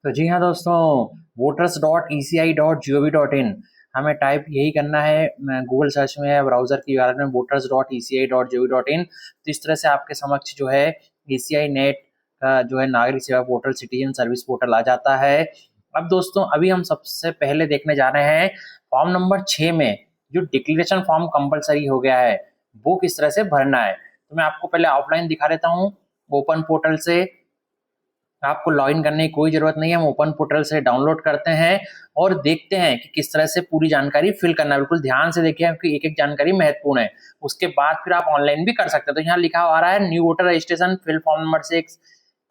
तो जी हाँ दोस्तों, voters.eci.gov.in हमें टाइप यही करना है गूगल सर्च में या ब्राउज़र की URL में voters.eci.gov.in। तो इस तरह से आपके समक्ष जो है ईसीआई नेट का जो है नागरिक सेवा पोर्टल, सिटीजन सर्विस पोर्टल आ जाता है। अब दोस्तों, अभी हम सबसे पहले देखने जा रहे हैं फॉर्म नंबर 6 में जो डिक्लेरेशन फॉर्म कंपलसरी हो गया है वो किस तरह से भरना है। तो मैं आपको पहले ऑफलाइन दिखा देता हूँ। ओपन पोर्टल से आपको लॉगिन करने की कोई ज़रूरत नहीं है। हम ओपन पोर्टल से डाउनलोड करते हैं और देखते हैं कि किस तरह से पूरी जानकारी फिल करना है। बिल्कुल ध्यान से देखिए, क्योंकि एक एक जानकारी महत्वपूर्ण है। उसके बाद फिर आप ऑनलाइन भी कर सकते हैं। तो यहाँ लिखा आ रहा है new voter registration, fill form number 6,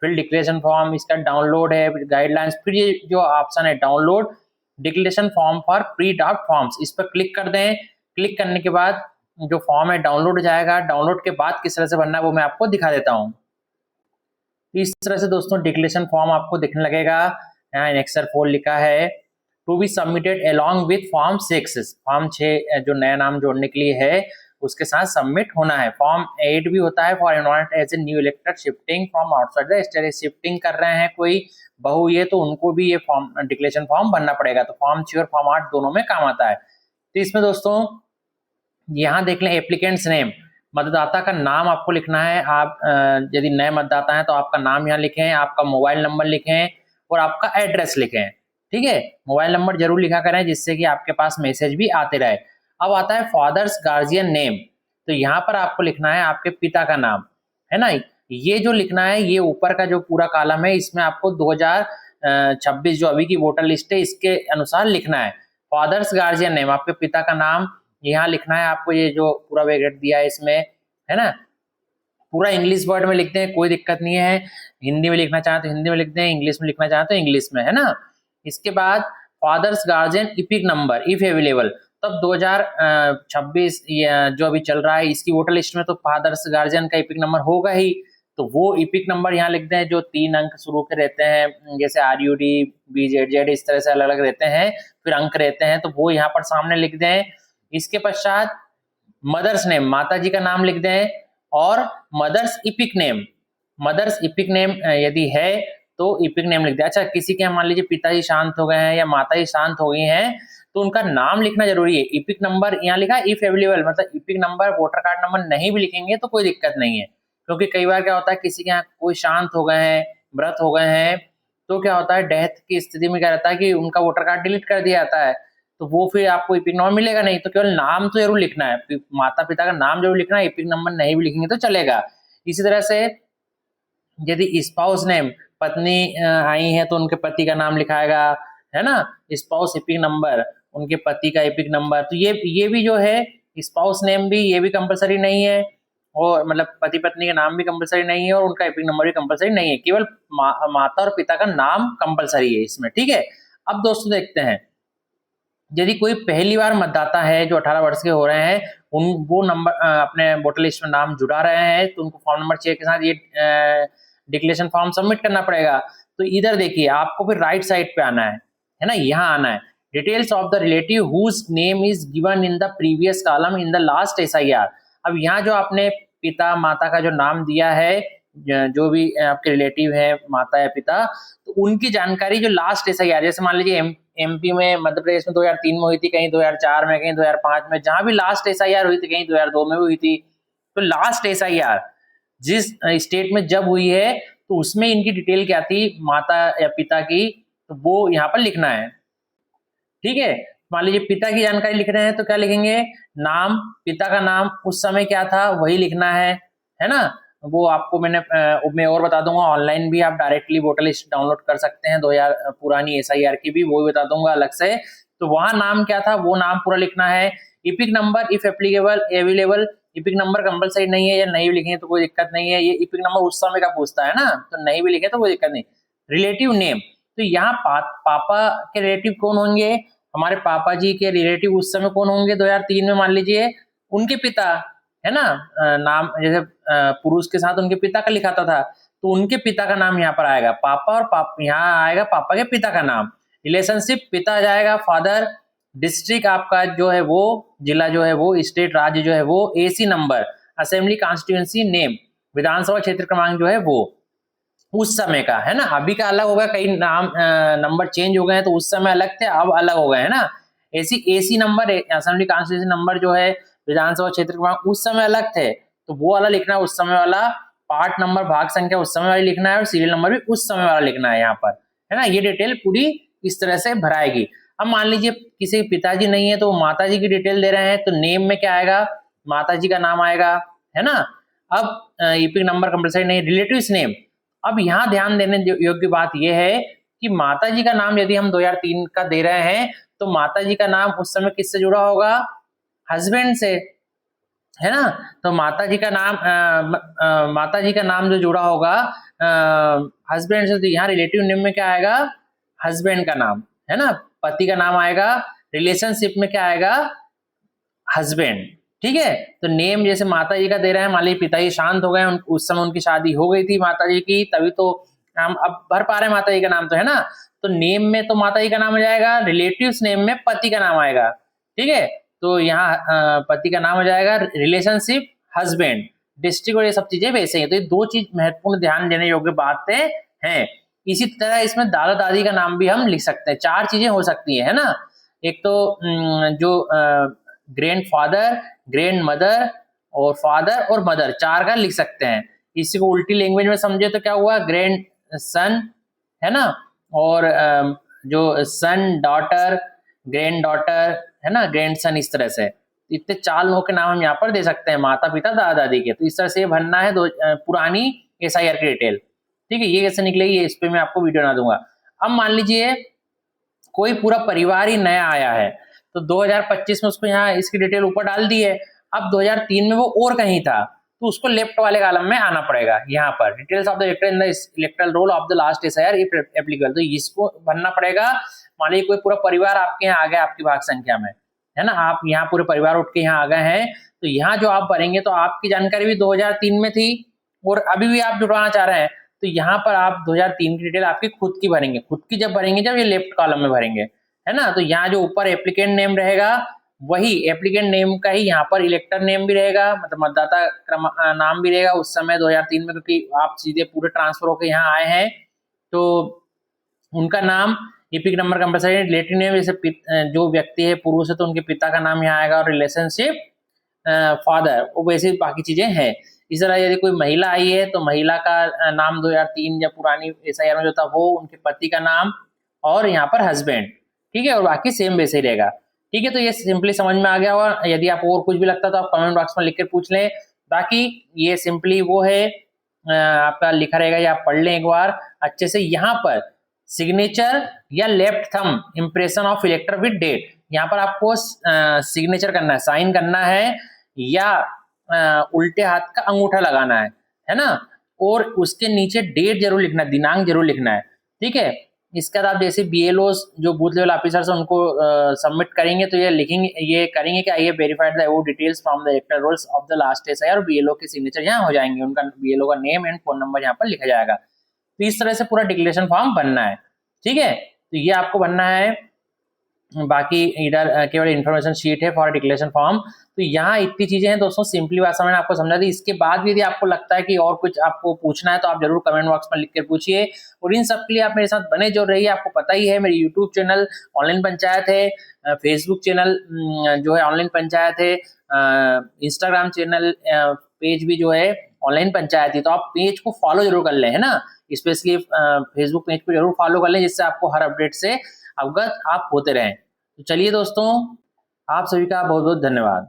fill declaration form, इसका डाउनलोड है, गाइडलाइंस, फिर ये जो ऑप्शन है download declaration form for pre draft forms, इस पर क्लिक कर दें। क्लिक करने के बाद जो फॉर्म है डाउनलोड हो जाएगा। डाउनलोड के बाद किस तरह से भरना है वो मैं आपको दिखा देता हूँ। इस तरह से दोस्तों डिक्लेरेशन फॉर्म आपको दिखने लगेगा। यहाँ एनेक्सर 4 लिखा है to be submitted along with form 6। Form 6 जो नया नाम जोड़ने के लिए है उसके साथ सबमिट होना है। फॉर्म 8 भी होता है for enrolment as a new elected shifting from outside the state. Shifting कर रहे हैं कोई बहु ये, तो उनको भी ये फॉर्म डिक्लेरेशन फॉर्म भरना पड़ेगा। तो फॉर्म 6 और फॉर्म 8 दोनों में काम आता है। तो इसमें दोस्तों यहाँ देख लें एप्लीकेंट्स नेम, मतदाता का नाम आपको लिखना है। आप यदि नए मतदाता हैं तो आपका नाम यहाँ लिखें, आपका मोबाइल नंबर लिखें और आपका एड्रेस लिखें। ठीक है, मोबाइल नंबर जरूर लिखा करें जिससे कि आपके पास मैसेज भी आते रहे। अब आता है फादर्स गार्जियन नेम। तो यहाँ पर आपको लिखना है आपके पिता का नाम, है ना। ये जो लिखना है, ये ऊपर का जो पूरा कॉलम है इसमें आपको 2026 जो अभी की वोटर लिस्ट है इसके अनुसार लिखना है। फादर्स गार्जियन नेम, आपके पिता का नाम यहाँ लिखना है आपको। ये जो पूरा वैकेट दिया है इसमें, है ना, पूरा इंग्लिश वर्ड में लिखते हैं, कोई दिक्कत नहीं है। हिंदी में लिखना चाहें तो हिंदी में लिखते हैं, इंग्लिश में लिखना चाहें तो इंग्लिश में, है ना। इसके बाद father's guardian EPIC number if available. तब 2026 जो अभी चल रहा है इसकी वोटर लिस्ट में तो फादर्स गार्जियन का इपिक नंबर होगा ही। तो वो इपिक नंबर यहाँ लिखते हैं जो 3 अंक शुरू के रहते हैं, जैसे RUD BZZ इस तरह से अलग अलग रहते हैं, फिर अंक रहते हैं, तो वो यहाँ पर सामने लिख दें। इसके पश्चात मदर्स नेम, माता जी का नाम लिख दें और mother's EPIC name, mother's EPIC name यदि है तो इपिक नेम लिख दें। अच्छा, किसी के मान लीजिए पिताजी शांत हो गए हैं या माता जी शांत हो गई हैं तो उनका नाम लिखना जरूरी है। इपिक नंबर यहाँ लिखा इफ अवेलेबल, मतलब EPIC number voter card number नहीं भी लिखेंगे तो कोई दिक्कत नहीं है। क्योंकि कई बार क्या होता है किसी के यहाँ कोई शांत हो गए हैं, व्रत हो गए हैं, तो क्या होता है डेथ की स्थिति में क्या रहता है कि उनका वोटर कार्ड डिलीट कर दिया जाता है। तो वो फिर आपको इपिक नंबर मिलेगा नहीं। तो केवल नाम तो जरूर लिखना है, माता पिता का नाम जरूर लिखना है, इपिक नंबर नहीं भी लिखेंगे तो चलेगा। इसी तरह से यदि स्पाउस नेम, पत्नी आई है तो उनके पति का नाम लिखाएगा, है ना। स्पाउस इपिक नंबर, उनके पति का इपिक नंबर। तो ये भी जो है स्पाउस नेम भी, ये भी कंपलसरी नहीं है, और मतलब पति पत्नी का नाम भी कंपलसरी नहीं है और उनका इपिक नंबर भी कंपलसरी नहीं है। केवल माता और पिता का नाम कंपलसरी है इसमें। ठीक है, अब दोस्तों देखते हैं यदि कोई पहली बार मतदाता है जो 18 वर्ष के हो रहे हैं, वो नंबर अपने वोटर लिस्ट में नाम जुड़ा रहे हैं तो उनको फॉर्म नंबर 6 के साथ ये डिक्लेरेशन फॉर्म सबमिट करना पड़ेगा। तो इधर देखिए आपको फिर राइट साइड पे आना है ना, यहाँ आना है। Details of the relative whose name is given in the previous column in the last SIR। अब यहाँ जो आपने पिता माता का जो नाम दिया है, जो भी आपके रिलेटिव है माता या पिता, तो उनकी जानकारी जो लास्ट SIR, जैसे मान लीजिए MP में, मध्य प्रदेश में 2003 में हुई थी, कहीं 2004 में, कहीं 2005 में, जहां भी लास्ट SIR हुई थी, कहीं 2002 में भी हुई थी। तो लास्ट SIR जिस स्टेट में जब हुई है तो उसमें इनकी डिटेल क्या थी माता या पिता की, तो वो यहाँ पर लिखना है। ठीक है, मान लीजिए पिता की जानकारी लिख रहे हैं तो क्या लिखेंगे, नाम, पिता का नाम उस समय क्या था वही लिखना है ना। वो आपको मैं और बता दूंगा, ऑनलाइन भी आप डायरेक्टली वोटर लिस्ट डाउनलोड कर सकते हैं 2000 पुरानी SIR की भी, वो भी बता दूंगा अलग से। तो वहां नाम क्या था वो नाम पूरा लिखना है। EPIC number if applicable available, EPIC number compulsory नहीं है, या नहीं भी लिखेंगे तो कोई दिक्कत नहीं है। ये इपिक नंबर उस समय का पूछता है ना, तो नहीं भी लिखे तो कोई दिक्कत नहीं। रिलेटिव नेम, तो यहाँ पापा के रिलेटिव कौन होंगे, हमारे पापा जी के रिलेटिव उस समय कौन होंगे 2003 में, मान लीजिए उनके पिता, है ना। नाम जैसे पुरुष के साथ उनके पिता का लिखाता था तो उनके पिता का नाम यहाँ पर आएगा पापा, और यहाँ आएगा पापा के पिता का नाम। रिलेशनशिप, पिता आ जाएगा फादर, डिस्ट्रिक्ट आपका जो है वो, जिला जो है वो, स्टेट राज्य जो है वो, AC number, assembly constituency name, विधानसभा क्षेत्र क्रमांक जो है वो। उस समय का, है ना। अभी का अलग होगा, कई नाम नंबर चेंज हो गए हैं, तो उस समय अलग थे, अब अलग हो गए, है ना। AC number, assembly constitution number जो है विधानसभा क्षेत्र क्रमांक उस समय अलग थे, तो वो वाला लिखना है उस समय वाला, पार्ट नंबर भाग संख्या उस समय वाली लिखना है, और सीरियल नंबर भी उस समय वाला लिखना है यहाँ पर, है ना। ये डिटेल पूरी इस तरह से भराएगी। अब मान लीजिए किसी के पिताजी नहीं है तो माता जी की डिटेल दे रहे हैं, तो नेम में क्या आएगा, माता जी का नाम आएगा, है ना। अब ईपिक नंबर कंपलसरी नहीं, रिलेटिव्स नेम। अब यहाँ ध्यान देने योग्य बात यह है कि माता जी का नाम यदि हम 2003 का दे रहे हैं, तो माता जी का नाम उस समय किससे जुड़ा होगा, हस्बैंड से, है ना। तो माता जी का नाम माता जी का नाम जो जुड़ा होगा हस्बैंड से, तो यहाँ रिलेटिव नेम में क्या आएगा, हस्बैंड का नाम, है ना। पति का नाम आएगा, रिलेशनशिप में क्या आएगा, हस्बैंड, ठीक है। तो नेम जैसे माता जी का दे रहे हैं, मान लीजिए पिताजी शांत हो गए, उस समय उनकी शादी हो गई थी माता जी की, तभी तो हम अब भर पा रहे हैं माता जी का नाम, तो है ना। तो नेम में तो माता जी का नाम आ जाएगा, रिलेटिव्स नेम में पति का नाम आएगा, ठीक है। तो यहाँ पति का नाम हो जाएगा, रिलेशनशिप हस्बैंड, डिस्ट्रिक्ट, और ये सब चीजें वैसे ही। तो ये दो चीज महत्वपूर्ण ध्यान देने योग्य बातें हैं। इसी तरह इसमें दादा दादी का नाम भी हम लिख सकते हैं, चार चीजें हो सकती है ना। एक तो जो ग्रैंड फादर, ग्रैंड मदर और फादर और मदर, चार का लिख सकते हैं। इसी को उल्टी लैंग्वेज में समझे तो क्या हुआ, ग्रैंड सन, है ना, और जो सन डॉटर, ग्रैंड डॉटर, है ना, ग्रैंड सन, इस तरह से इतने चार लोगों के नाम हम यहाँ पर दे सकते हैं, माता पिता दादा दादी के। तो इस तरह से भरना है पुरानी एसआईआर की डिटेल, ठीक है। ये कैसे निकलेगी, ये इस पे मैं आपको वीडियो बना दूंगा। अब मान लीजिए कोई पूरा परिवार ही नया आया है, तो 2025 में उसको यहाँ इसकी डिटेल ऊपर डाल दी है। अब 2003 में वो और कहीं था, तो उसको लेफ्ट वाले कॉलम में आना पड़ेगा, यहाँ पर details of the इलेक्टर in the electoral roll of the last SIR if applicable, तो इसको भरना पड़ेगा। मान लीजिए कोई पूरा परिवार आपके यहाँ आ गया आपकी भाग संख्या में, है ना, आप यहाँ पूरे परिवार उठ के यहाँ आ गए हैं, तो यहाँ जो आप भरेंगे, तो आपकी जानकारी भी 2003 में थी और अभी भी आप जुड़वाना चाह रहे हैं, तो यहाँ पर आप 2003 की डिटेल आपकी खुद की भरेंगे, खुद की जब भरेंगे जब ये लेफ्ट कॉलम में भरेंगे, है ना। तो यहाँ जो ऊपर एप्लीकेंट नेम रहेगा, वही एप्लीकेंट नेम का ही यहाँ पर इलेक्टर नेम भी रहेगा, मतलब मतदाता नाम भी रहेगा उस समय 2003 में, क्योंकि आप सीधे पूरे ट्रांसफर होकर यहाँ आए हैं, तो उनका नाम, EPIC number compulsory, relative name, जैसे जो व्यक्ति है पूर्व से, तो उनके पिता का नाम यहाँ आएगा, और रिलेशनशिप फादर, वो वैसे बाकी चीजें हैं। इस तरह यदि कोई महिला आई है, तो महिला का नाम 2003 या पुरानी एसआईआर में जो था वो, उनके पति का नाम, और यहाँ पर हस्बैंड, ठीक है, और बाकी सेम वैसे ही रहेगा, ठीक है। तो ये सिंपली समझ में आ गया होगा। यदि आपको और कुछ भी लगता है तो आप कमेंट बॉक्स में लिख कर पूछ लें। बाकी ये सिंपली वो है, आपका लिखा रहेगा, ये आप पढ़ लें एक बार अच्छे से। यहाँ पर सिग्नेचर या left thumb impression of elector with date, यहाँ पर आपको सिग्नेचर करना है, साइन करना है, या उल्टे हाथ का अंगूठा लगाना है ना, और उसके नीचे डेट जरूर लिखना है, दिनांक जरूर लिखना है, ठीक है। इसके बाद आप जैसे BLO जो बूथ लेवल ऑफिसर से उनको सबमिट करेंगे, तो ये लिखेंगे, ये करेंगे कि I verified the above details from the electoral rolls of the last SIR, और BLO के सिग्नेचर यहाँ हो जाएंगे, उनका BLO का नेम एंड फोन नंबर यहाँ पर लिखा जाएगा। तो इस तरह से पूरा डिक्लेरेशन फॉर्म बनना है, ठीक है। तो ये आपको बनना है। बाकी इधर केवल इन्फॉर्मेशन शीट है फॉर डिक्लेरेशन फॉर्म। तो यहाँ इतनी चीजें हैं दोस्तों, सिंपली भाषा में आपको समझा दी। इसके बाद भी यदि आपको लगता है कि और कुछ आपको पूछना है, तो आप जरूर कमेंट बॉक्स में लिख कर पूछिए। और इन सब के लिए आप मेरे साथ बने जो रहिए। आपको पता ही है मेरी यूट्यूब चैनल ऑनलाइन पंचायत है, फेसबुक चैनल जो है ऑनलाइन पंचायत है, इंस्टाग्राम चैनल पेज भी जो है ऑनलाइन पंचायत है। तो आप पेज को फॉलो जरूर कर लें, है ना, स्पेशली फेसबुक पेज को जरूर फॉलो कर लें, जिससे आपको हर अपडेट से अवगत आप होते रहें। तो चलिए दोस्तों, आप सभी का बहुत बहुत धन्यवाद।